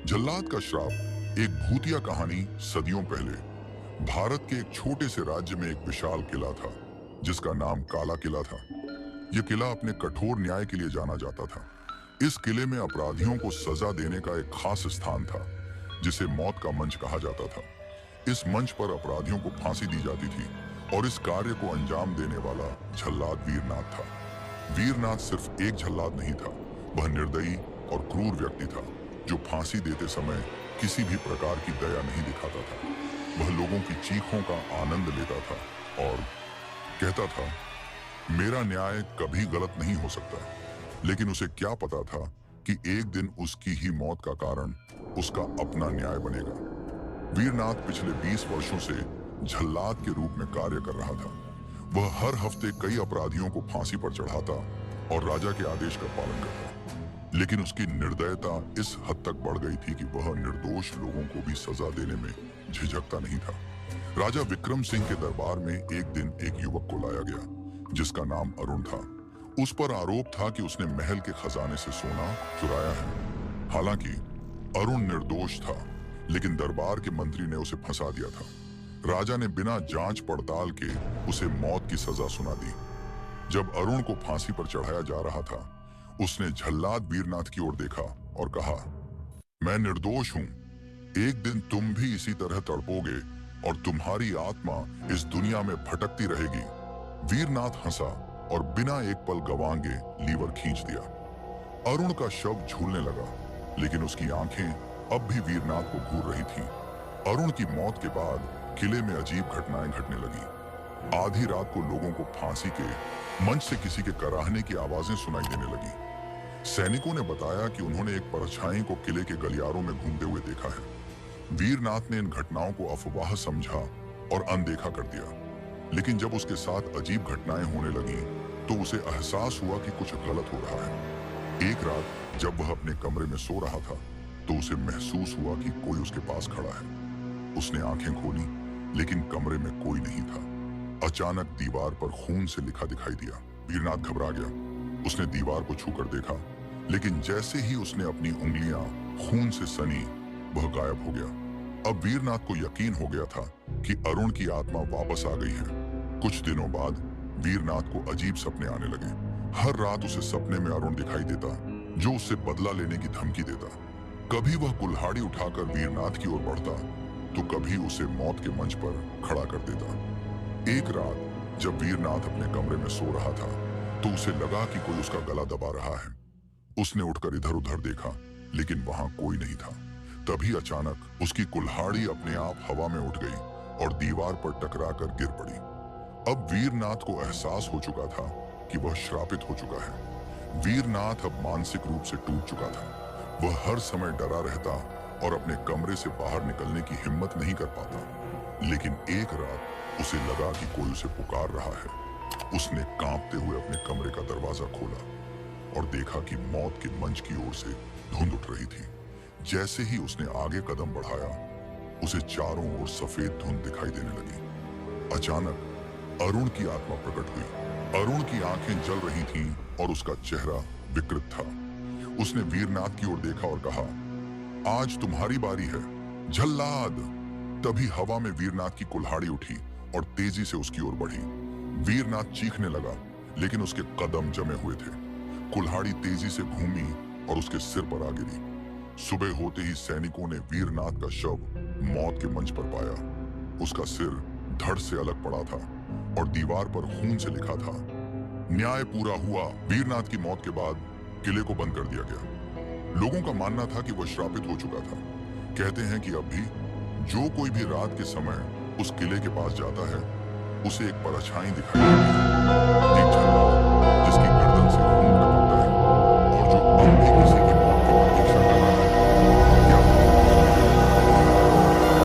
जल्लाद का श्राप एक भूतिया कहानी। सदियों पहले भारत के एक छोटे से राज्य में एक विशाल किला था जिसका नाम काला किला था। यह किला अपने कठोर न्याय के लिए जाना जाता था। इस किले में अपराधियों को सजा देने का एक खास स्थान था जिसे मौत का मंच कहा जाता था। इस मंच पर अपराधियों को फांसी दी जाती थी और इस कार्य को अंजाम देने वाला जल्लाद वीरनाथ था। वीरनाथ सिर्फ एक जल्लाद नहीं था, वह निर्दयी और क्रूर व्यक्ति था जो फांसी देते समय किसी भी प्रकार की दया नहीं दिखाता था। वह लोगों की चीखों का आनंद लेता था और कहता था, मेरा न्याय कभी गलत नहीं हो सकता। लेकिन उसे क्या पता था कि एक दिन उसकी ही मौत का कारण उसका अपना न्याय बनेगा। वीरनाथ पिछले 20 वर्षों से जल्लाद के रूप में कार्य कर रहा था। वह हर हफ्ते कई अपराधियों को फांसी पर चढ़ाता और राजा के आदेश का पालन करता। लेकिन उसकी निर्दयता इस हद तक बढ़ गई थी कि वह निर्दोष लोगों को भी सजा देने में झिझकता नहीं था। राजा विक्रम सिंह के दरबार में एक दिन एक युवक को लाया गया जिसका नाम अरुण था। उस पर आरोप था कि उसने महल के खजाने से सोना चुराया है। हालांकि अरुण निर्दोष था, लेकिन दरबार के मंत्री ने उसे फंसा दिया था। राजा ने बिना जांच पड़ताल के उसे मौत की सजा सुना दी। जब अरुण को फांसी पर चढ़ाया जा रहा था, उसने जल्लाद वीरनाथ की ओर देखा और कहा, मैं निर्दोष हूं। एक दिन तुम भी इसी तरह तड़पोगे और तुम्हारी आत्मा इस दुनिया में भटकती रहेगी। वीरनाथ हंसा और बिना एक पल गंवाए लीवर खींच दिया। अरुण का शव झूलने लगा, लेकिन उसकी आंखें अब भी वीरनाथ को घूर रही थीं। अरुण की मौत के बाद किले में अजीब घटनाएं घटने लगी। आधी रात को लोगों को फांसी के मंच से किसी के कराहने की आवाजें सुनाई देने लगी। सैनिकों ने बताया कि उन्होंने एक परछाई को किले के गलियारों में घूमते हुए देखा है। वीरनाथ ने इन घटनाओं को अफवाह समझा और अनदेखा कर दिया। लेकिन जब उसके साथ अजीब घटनाएं होने लगी तो उसे एहसास हुआ कि कुछ गलत हो रहा है। एक रात जब वह अपने कमरे में सो रहा था तो उसे महसूस हुआ कि कोई उसके पास खड़ा है। उसने आंखें खोली, लेकिन कमरे में कोई नहीं था। अचानक दीवार पर खून से लिखा दिखाई दिया। वीरनाथ घबरा गया। उसने दीवार को छूकर देखा, लेकिन जैसे ही उसने अपनी उंगलियां खून से सनी, वह गायब हो गया। अब वीरनाथ को यकीन हो गया था कि अरुण की आत्मा वापस आ गई है। कुछ दिनों बाद वीरनाथ को अजीब सपने आने लगे। हर रात उसे सपने में अरुण दिखाई देता, जो उससे बदला लेने की धमकी देता। कभी वह कुल्हाड़ी उठाकर वीरनाथ की ओर बढ़ता, तो कभी उसे मौत के मंच पर खड़ा कर देता। एक रात जब वीरनाथ अपने कमरे में सो रहा था तो उसे लगा कि कोई उसका गला दबा रहा है। उसने उठकर इधर उधर देखा, लेकिन वहां कोई नहीं था। तभी अचानक उसकी कुल्हाड़ी अपने आप हवा में उठ गई और दीवार पर टकराकर गिर पड़ी। अब वीरनाथ को एहसास हो चुका था कि वह श्रापित हो चुका है। वीरनाथ अब मानसिक रूप से टूट चुका था। वह हर समय डरा रहता और अपने कमरे से बाहर निकलने की हिम्मत नहीं कर पाता। लेकिन एक रात उसे लगा कि कोई उसे पुकार रहा है। उसने कांपते हुए अपने कमरे का दरवाजा खोला और देखा कि मौत के मंच की ओर से धुंध उठ रही थी। जैसे ही उसने आगे कदम बढ़ाया, उसे चारों ओर सफेद धुंध दिखाई देने लगी। अचानक अरुण की आत्मा प्रकट हुई। अरुण की आंखें जल रही थीं और उसका चेहरा विकृत था। उसने वीरनाथ की ओर देखा और कहा, आज तुम्हारी बारी है, जल्लाद। तभी हवा में वीरनाथ की कुल्हाड़ी उठी और तेजी से उसकी ओर बढ़ी। वीरनाथ चीखने लगा, लेकिन उसके कदम जमे हुए थे। कुल्हाड़ी तेजी से घूमी और उसके सिर पर आ गिरी। सुबह होते ही सैनिकों ने वीरनाथ का शव मौत के मंच पर पाया। उसका सिर धड़ से अलग पड़ा था और दीवार पर खून से लिखा था, न्याय पूरा हुआ। वीरनाथ की मौत के बाद किले को बंद कर दिया गया। लोगों का मानना था कि वह श्रापित हो चुका था। कहते हैं कि अब भी जो कोई भी रात के समय उस किले के पास जाता है, उसे एक परछाई दिखाई देती है, एक झल्लाद।